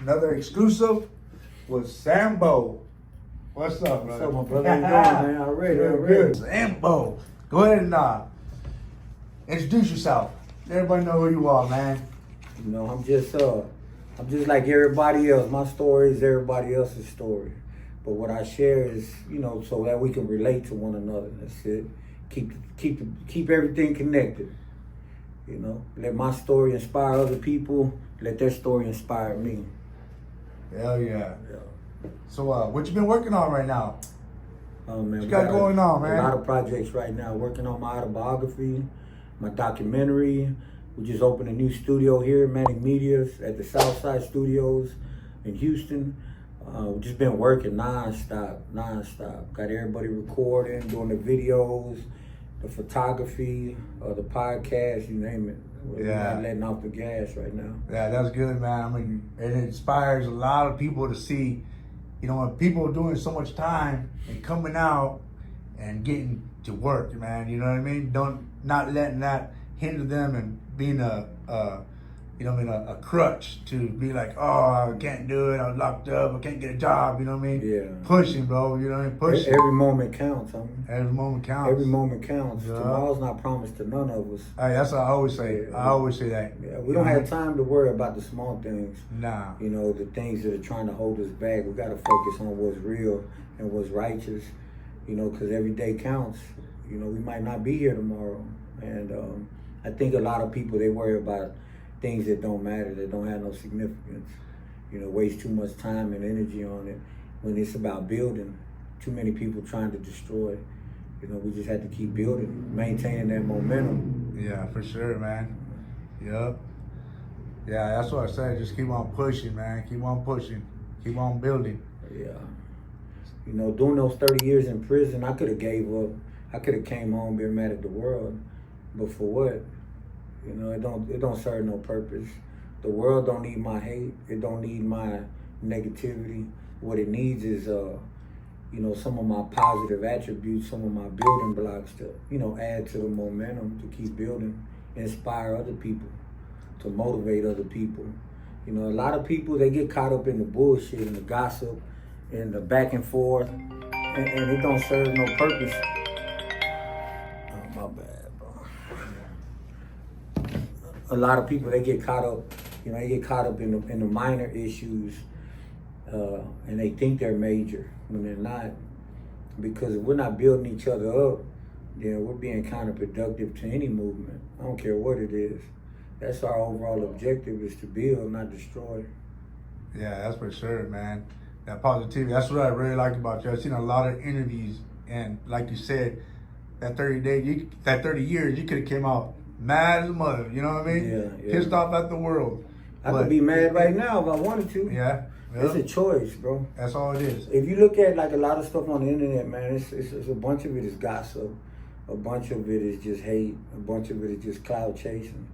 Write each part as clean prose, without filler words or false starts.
Another exclusive with Sambo. What's up, brother? What's up, my brother? How you doing, man? Already. Good. Sambo. Go ahead and introduce yourself. Let everybody know who you are, man. You know, I'm just like everybody else. My story is everybody else's story. But what I share is, you know, so that we can relate to one another. That's it. Keep everything connected. You know, let my story inspire other people. Let their story inspire me. Hell yeah. So, what you been working on right now? Oh man, what you got going on, man? A lot of projects right now. Working on my autobiography, my documentary. We just opened a new studio here, Manic Medias, at the Southside Studios in Houston. We've just been working non-stop. Got everybody recording, doing the videos, the photography, the podcast, you name it. We're not letting off the gas right now. Yeah, that's good, man. I mean, it inspires a lot of people to see, you know, when people are doing so much time and coming out and getting to work, man. You know what I mean? Not letting that hinder them and being a crutch to be like, oh, I can't do it, I'm locked up, I can't get a job, you know what I mean? Yeah. Pushing, bro, you know what I mean? Pushing. Every moment counts, homie. Every moment counts. Every moment counts. Yeah. Tomorrow's not promised to none of us. Hey, that's what I always say. I always say that. Yeah, we don't have time to worry about the small things. Nah. You know, the things that are trying to hold us back. We got to focus on what's real and what's righteous, you know, because every day counts. You know, we might not be here tomorrow. And I think a lot of people, they worry about things that don't matter, that don't have no significance. You know, waste too much time and energy on it when it's about building. Too many people trying to destroy. You know, we just have to keep building, maintaining that momentum. Yeah, for sure, man. Yep. Yeah, that's what I said. Just keep on pushing, man. Keep on pushing. Keep on building. Yeah. You know, doing those 30 years in prison, I could have gave up. I could have came home, been mad at the world. But for what? You know, it don't serve no purpose. The world don't need my hate. It don't need my negativity. What it needs is, you know, some of my positive attributes, some of my building blocks to, you know, add to the momentum to keep building, inspire other people, to motivate other people. You know, a lot of people, they get caught up in the bullshit and the gossip and the back and forth, and it don't serve no purpose. Oh, my bad, bro. A lot of people, they get caught up, you know, they get caught up in the minor issues, and they think they're major when they're not. Because if we're not building each other up, then we're being counterproductive to any movement. I don't care what it is. That's our overall objective, is to build, not destroy. Yeah, that's for sure, man. That positivity, that's what I really like about you. I've seen a lot of interviews, and like you said, that 30 years, you could have came out mad as a mother, you know what I mean? Yeah. Pissed off at the world. I could be mad right now if I wanted to. Yeah. It's a choice, bro. That's all it is. If you look at like a lot of stuff on the internet, man, it's a bunch of it is gossip. A bunch of it is just hate. A bunch of it is just cloud chasing.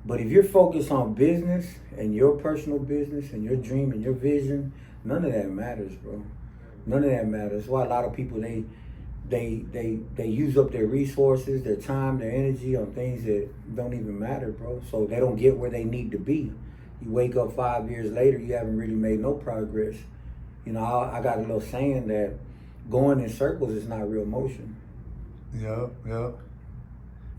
But if you're focused on business and your personal business and your dream and your vision, none of that matters, bro. None of that matters. That's why a lot of people, they use up their resources, their time, their energy on things that don't even matter, bro. So they don't get where they need to be. You wake up 5 years later, you haven't really made no progress. You know, I got a little saying that going in circles is not real motion. Yep.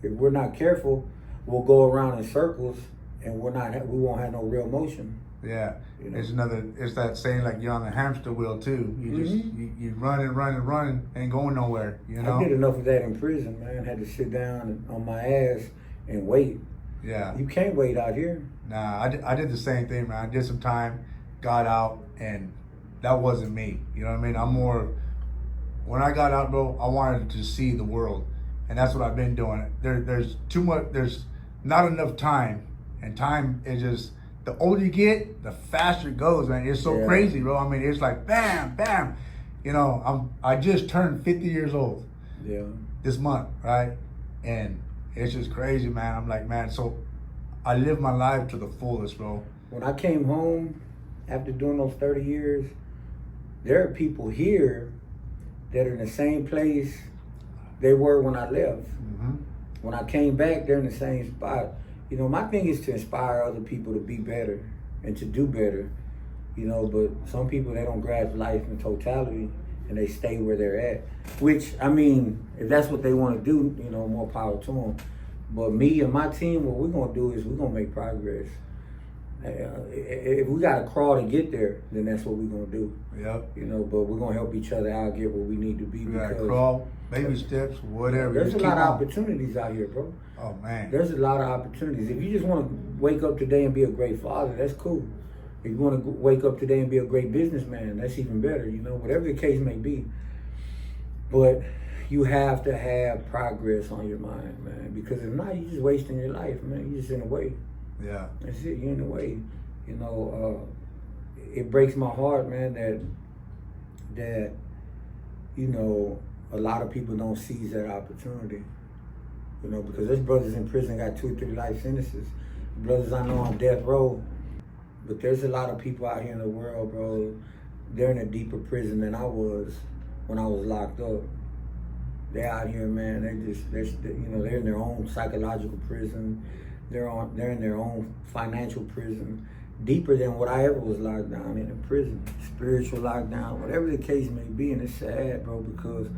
If we're not careful, we'll go around in circles and we won't have no real motion. Yeah. You know? It's that saying like you're on a hamster wheel too. You just you run and run, ain't going nowhere, you know? I did enough of that in prison, man. Had to sit down on my ass and wait. Yeah. You can't wait out here. Nah, I did the same thing, man. I did some time, got out, and that wasn't me. You know what I mean? When I got out, bro, I wanted to see the world. And that's what I've been doing. There's not enough time. And time is just, the older you get, the faster it goes, man. It's so crazy, bro. I mean, it's like bam, bam. You know, I just turned 50 years old. Yeah. This month, right? And it's just crazy, man. I'm like, man, so I live my life to the fullest, bro. When I came home after doing those 30 years, there are people here that are in the same place they were when I left. Mm-hmm. When I came back, they're in the same spot. You know, my thing is to inspire other people to be better and to do better. you know. But some people, they don't grasp life in totality, and they stay where they're at. Which, I mean, if that's what they want to do, you know, more power to them. But me and my team, what we're gonna do is we're gonna make progress. If we gotta crawl to get there, then that's what we're gonna do. Yep. You know, but we're gonna help each other out, get where we need to be. We gotta crawl, baby steps, whatever. There's Just a lot keep of on. opportunities out here, bro. Oh man. There's a lot of opportunities. If you just want to wake up today and be a great father, that's cool. If you want to wake up today and be a great businessman, that's even better, you know, whatever the case may be. But you have to have progress on your mind, man, because if not, you're just wasting your life, man. You're just in the way. Yeah. That's it. You're in the way. You know, it breaks my heart, man, that you know, a lot of people don't seize that opportunity. You know, because there's brothers in prison got 2 or 3 life sentences. Brothers I know on death row. But there's a lot of people out here in the world, bro. They're in a deeper prison than I was when I was locked up. They're out here, man. They're in their own psychological prison. They're in their own financial prison, deeper than what I ever was locked down in prison. Spiritual lockdown, whatever the case may be, and it's sad, bro, because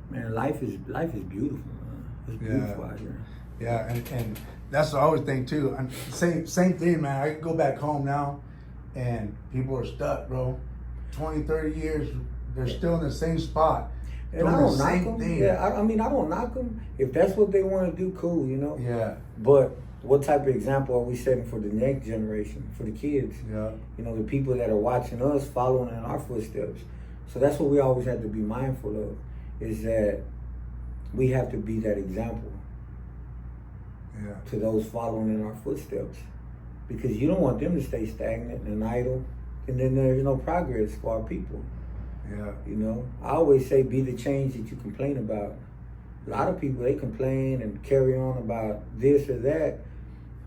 man, life is beautiful, man. It's beautiful out here. Yeah, and that's what I always think too. Same thing, man. I can go back home now, and people are stuck, bro. 20, 30 years, they're still in the same spot. And I don't knock them. Yeah, I mean, I don't knock them. If that's what they want to do, cool, you know? Yeah. But what type of example are we setting for the next generation, for the kids? Yeah. You know, the people that are watching us, following in our footsteps. So that's what we always have to be mindful of, is that we have to be that example to those following in our footsteps. Because you don't want them to stay stagnant and idle, and then there's no progress for our people. Yeah. You know, I always say be the change that you complain about. A lot of people, they complain and carry on about this or that.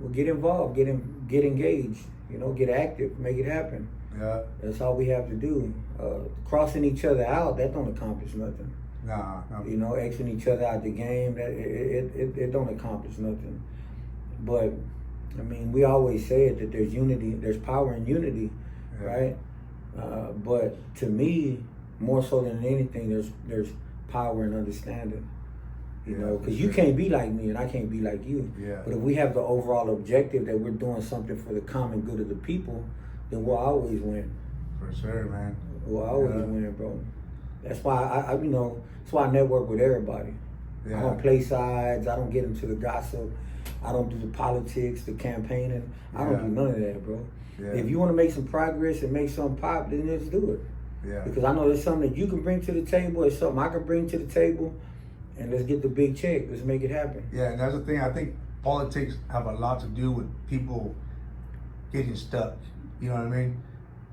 Well, get involved, get engaged, you know, get active, make it happen. Yeah. That's all we have to do. Crossing each other out, that don't accomplish nothing. Nah. You know, Xing each other out the game, that it don't accomplish nothing. But I mean, we always say it, that there's unity, there's power in unity, right? But to me, more so than anything, there's power in understanding. You know, because you can't be like me and I can't be like you. Yeah. But if we have the overall objective that we're doing something for the common good of the people, then we'll always win. For sure, man. We'll always win, bro. That's why I you know, that's why I network with everybody. Yeah. I don't play sides. I don't get into the gossip. I don't do the politics, the campaigning. I don't do none of that, bro. Yeah. If you want to make some progress and make something pop, then let's do it. Yeah. Because I know there's something that you can bring to the table. It's something I can bring to the table. And let's get the big check. Let's make it happen. Yeah, and that's the thing. I think politics have a lot to do with people getting stuck. You know what I mean?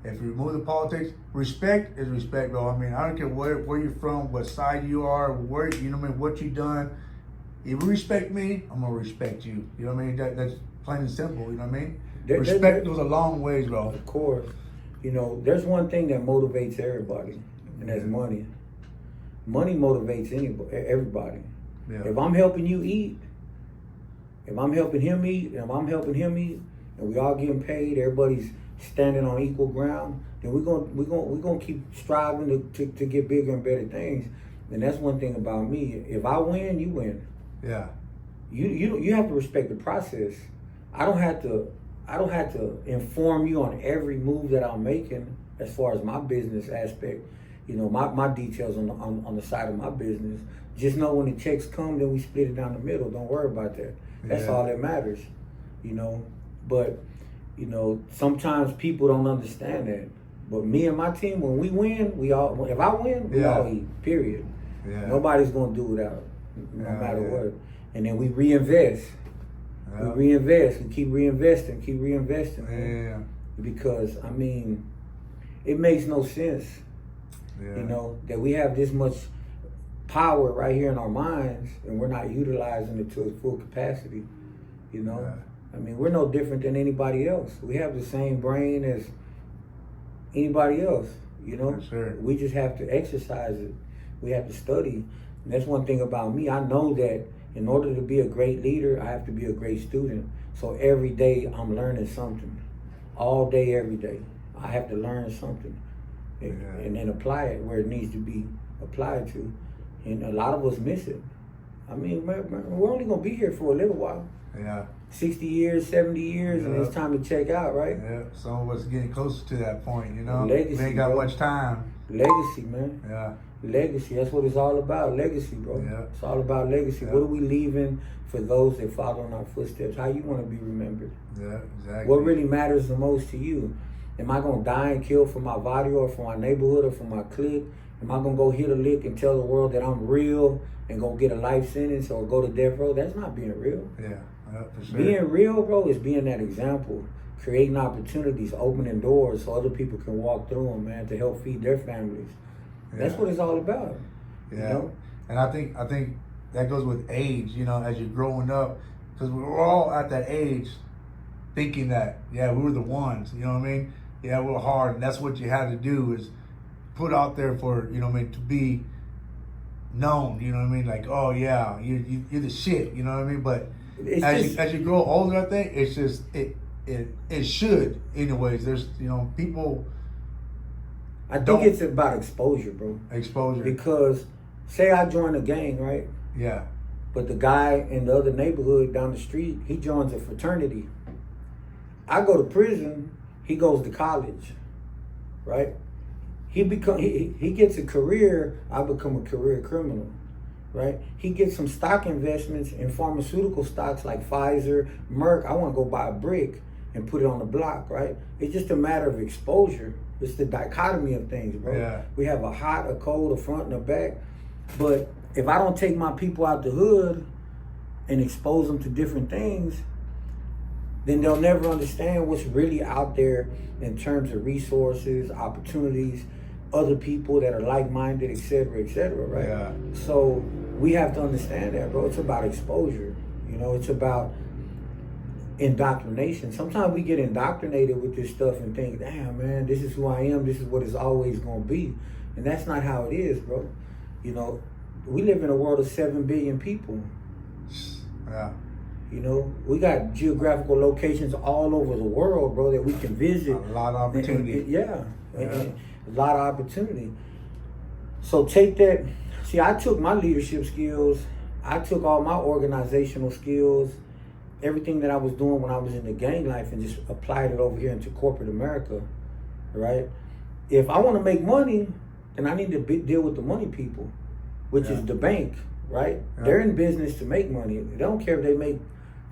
If you remove the politics, respect is respect, bro. I mean, I don't care where you're from, what side you are, where, you know what I mean, what you done. If you respect me, I'm gonna respect you. You know what I mean? That's plain and simple. You know what I mean? Respect goes a long ways, bro. Of course. You know, there's one thing that motivates everybody, and that's money. Money motivates everybody. Yeah. If I'm helping you eat, if I'm helping him eat, and we all getting paid, everybody's standing on equal ground, then we're gonna keep striving to get bigger and better things. And that's one thing about me. If I win, you win. Yeah. You have to respect the process. I don't have to inform you on every move that I'm making as far as my business aspect. You know, my details on the side of my business. Just know when the checks come, then we split it down the middle. Don't worry about that. That's all that matters. You know, but you know, sometimes people don't understand that. But me and my team, when we win, if I win, we all eat. Period. Yeah. Nobody's gonna do without, no matter what. And then we reinvest. We reinvest. We keep reinvesting. Yeah. Because I mean, it makes no sense. Yeah. You know, that we have this much power right here in our minds and we're not utilizing it to its full capacity. You know, I mean, we're no different than anybody else. We have the same brain as anybody else. You know, we just have to exercise it. We have to study. And that's one thing about me. I know that in order to be a great leader, I have to be a great student. So every day I'm learning something. All day, every day. I have to learn something and then apply it where it needs to be applied to. And a lot of us miss it. I mean, we're only going to be here for a little while. Yeah. 60 years, 70 years, and it's time to check out, right? Yeah, some of us getting closer to that point, you know? Legacy, we ain't got bro. much time. Legacy, man. Yeah. Legacy, that's what it's all about. Legacy, bro. Yeah. It's all about legacy. Yeah. What are we leaving for those that follow in our footsteps? How you want to be remembered? Yeah, exactly. What really matters the most to you? Am I going to die and kill for my body or for my neighborhood or for my clique? Am I going to go hit a lick and tell the world that I'm real and go get a life sentence or go to death row? That's not being real. Yeah, for sure. Being real, bro, is being that example, creating opportunities, opening doors so other people can walk through them, man, to help feed their families. That's what it's all about. Yeah, you know? And I think that goes with age, you know, as you're growing up, because we're all at that age thinking that, yeah, we were the ones, you know what I mean? Yeah, we're hard, and that's what you had to do is put out there for, you know what I mean, to be known, you know what I mean? Like, oh yeah, you're the shit, you know what I mean? But as you grow older, I think it's just it should, anyways. There's, you know, people. I think it's about exposure, bro. Exposure. Because say I join a gang, right? Yeah. But the guy in the other neighborhood down the street, he joins a fraternity. I go to prison, he goes to college, right? He gets a career, I become a career criminal, right? He gets some stock investments in pharmaceutical stocks like Pfizer, Merck. I want to go buy a brick and put it on the block, right? It's just a matter of exposure. It's the dichotomy of things, bro. Yeah. We have a hot, a cold, a front, and a back. But if I don't take my people out the hood and expose them to different things, then they'll never understand what's really out there in terms of resources, opportunities, other people that are like-minded, et cetera, right? Yeah. So we have to understand that, bro. It's about exposure. You know, it's about indoctrination. Sometimes we get indoctrinated with this stuff and think, damn, man, this is who I am. This is what it's always going to be. And that's not how it is, bro. You know, we live in a world of 7 billion people. Yeah. You know, we got geographical locations all over the world, bro, that we can visit. A lot of opportunity. And a lot of opportunity. So take that. See, I took my leadership skills. I took all my organizational skills, everything that I was doing when I was in the gang life, and just applied it over here into corporate America, right? If I want to make money, then I need to deal with the money people, which is the bank, right? Yeah. They're in business to make money. They don't care if they make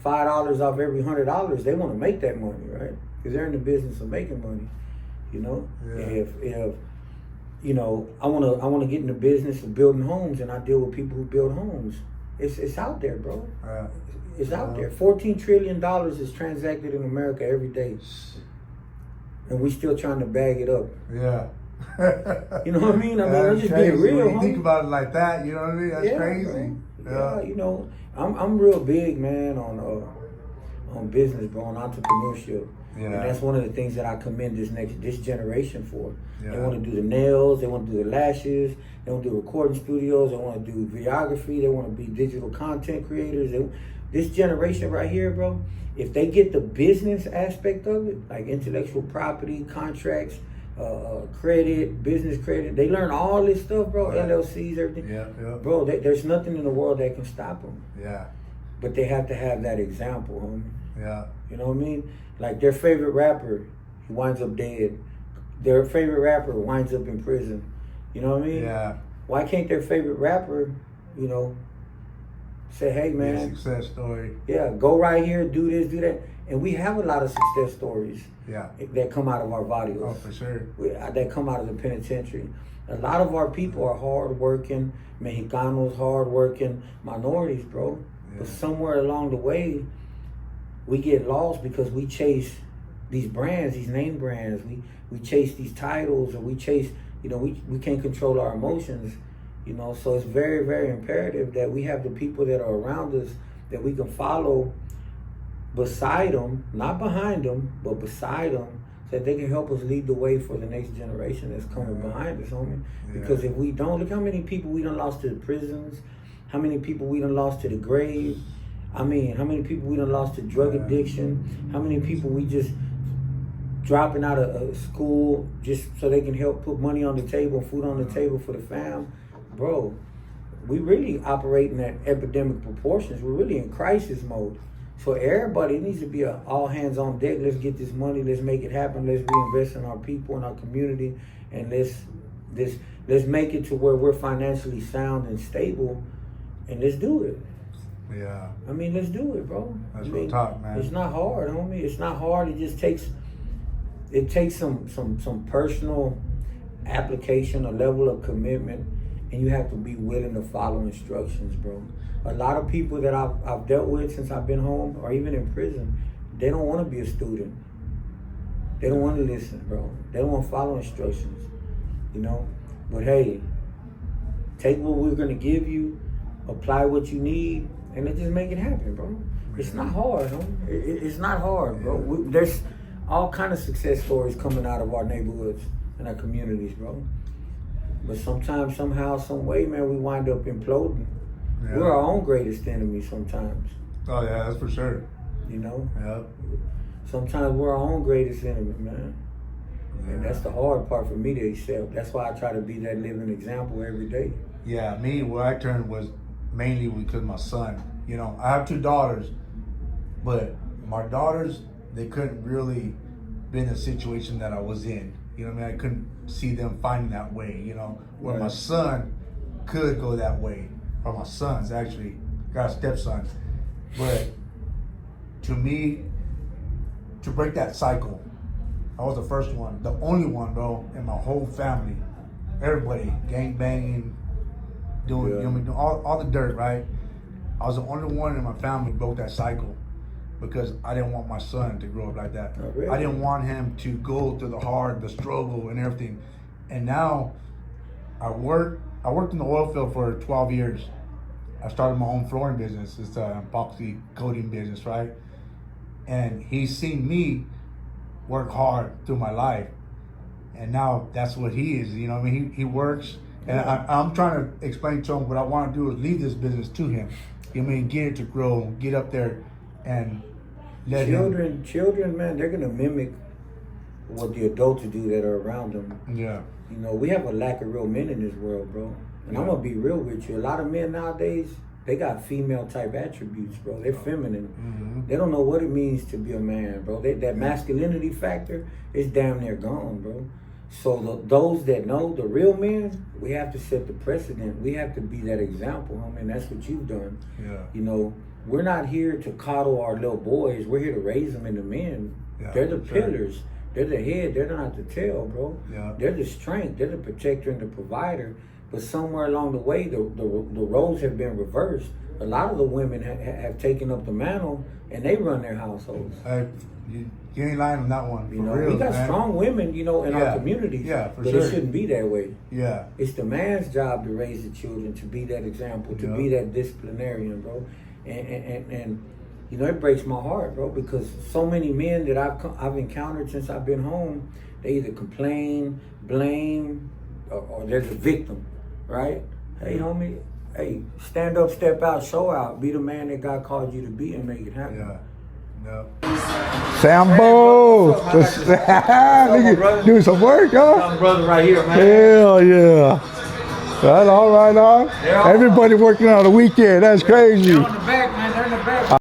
$5 off every $100. They want to make that money, right? Because they're in the business of making money. You know, if you know, I wanna get in the business of building homes, and I deal with people who build homes. It's out there, bro. It's out there. $14 trillion is transacted in America every day, and we still trying to bag it up. Yeah. You know what I mean? I mean, I'm just being real. When you think about it like that, you know what I mean? That's crazy. Yeah, you know, I'm real big, man, on business, bro, on entrepreneurship. Yeah. And that's one of the things that I commend this generation for. Yeah. They want to do the nails, they want to do the lashes, they want to do recording studios, they want to do videography, they want to be digital content creators. This generation right here, bro, if they get the business aspect of it, like intellectual property, contracts, credit, business credit, they learn all this stuff, bro, LLCs, everything. Yeah. Bro, there's nothing in the world that can stop them. Yeah. But they have to have that example, homie. Yeah. You know what I mean? Like their favorite rapper, he winds up dead. Their favorite rapper winds up in prison. You know what I mean? Yeah. Why can't their favorite rapper, you know, say, hey man, success story. Yeah, go right here, do this, do that. And we have a lot of success stories. Yeah. That come out of our barrios. Oh, for sure. That come out of the penitentiary. A lot of our people are hardworking, Mexicanos, hardworking minorities, bro. Yeah. But somewhere along the way, we get lost because we chase these brands, these name brands. We chase these titles, or we chase, you know, we can't control our emotions, you know. So it's very, very imperative that we have the people that are around us that we can follow beside them, not behind them, but beside them, so that they can help us lead the way for the next generation that's coming behind us, homie. Yeah. Because if we don't, look how many people we done lost to the prisons, how many people we done lost to the grave. I mean, how many people we done lost to drug addiction? How many people we just dropping out of school just so they can help put money on the table, food on the table for the fam. Bro, we really operating at epidemic proportions. We're really in crisis mode. So everybody needs to be all hands on deck. Let's get this money. Let's make it happen. Let's reinvest in our people, in our community, and let's make it to where we're financially sound and stable, and let's do it. Yeah. I mean, let's do it, bro. That's real talk, man. It's not hard, homie. It's not hard. It just takes some personal application, a level of commitment, and you have to be willing to follow instructions, bro. A lot of people that I've dealt with since I've been home or even in prison, they don't want to be a student. They don't want to listen, bro. They don't want to follow instructions, you know? But hey, take what we're going to give you, apply what you need, and let's just make it happen, bro. It's not hard, homie. It's not hard, bro. There's all kind of success stories coming out of our neighborhoods and our communities, bro. But sometimes, somehow, some way, man, we wind up imploding. Yeah. We're our own greatest enemy sometimes. Oh yeah, that's for sure. You know? Yep. Sometimes we're our own greatest enemy, man. Yeah. And that's the hard part for me to accept. That's why I try to be that living example every day. Yeah, me, where I turned was mainly because my son. You know, I have 2 daughters, but my daughters, they couldn't really be in the situation that I was in. You know what I mean? I couldn't see them finding that way, you know, where my son could go that way. Or my sons, actually, got a stepson. But to me, to break that cycle, I was the first one, the only one, bro, in my whole family. Everybody, gang banging, doing, you know, doing all the dirt, right? I was the only one in my family who broke that cycle because I didn't want my son to grow up like that. Oh, really? I didn't want him to go through the struggle and everything. And now I worked in the oil field for 12 years. I started my own flooring business. It's an epoxy coating business, right? And he's seen me work hard through my life. And now that's what he is, you know what I mean? He works, and I'm trying to explain to him what I want to do is leave this business to him. You know what I mean? Get it to grow, get up there, and let him. Children, man, they're going to mimic what the adults do that are around them. Yeah. You know, we have a lack of real men in this world, bro. And I'm going to be real with you. A lot of men nowadays, they got female type attributes, bro. They're feminine. Mm-hmm. They don't know what it means to be a man, bro. That masculinity factor is damn near gone, bro. So those that know, the real men, we have to set the precedent. We have to be that example, homie. And that's what you've done. Yeah. You know, we're not here to coddle our little boys. We're here to raise them into men. Yeah, they're the pillars. They're the head. They're not the tail, bro. Yeah. They're the strength. They're the protector and the provider. But somewhere along the way, the roles have been reversed. A lot of the women have taken up the mantle, and they run their households. You ain't lying on that one. You know, real, we got strong women, you know, in our communities. Yeah, for but sure. it shouldn't be that way. Yeah. It's the man's job to raise the children, to be that example, to be that disciplinarian, bro. And you know, it breaks my heart, bro, because so many men that I've encountered since I've been home, they either complain, blame, or there's a victim, right? Hey, homie, hey, stand up, step out, show out, be the man that God called you to be, and make it happen. Yeah. No. Sambo! Doing some work, huh? My brother right here, man. Hell yeah. Right on, right on. Everybody working on the weekend. That's crazy.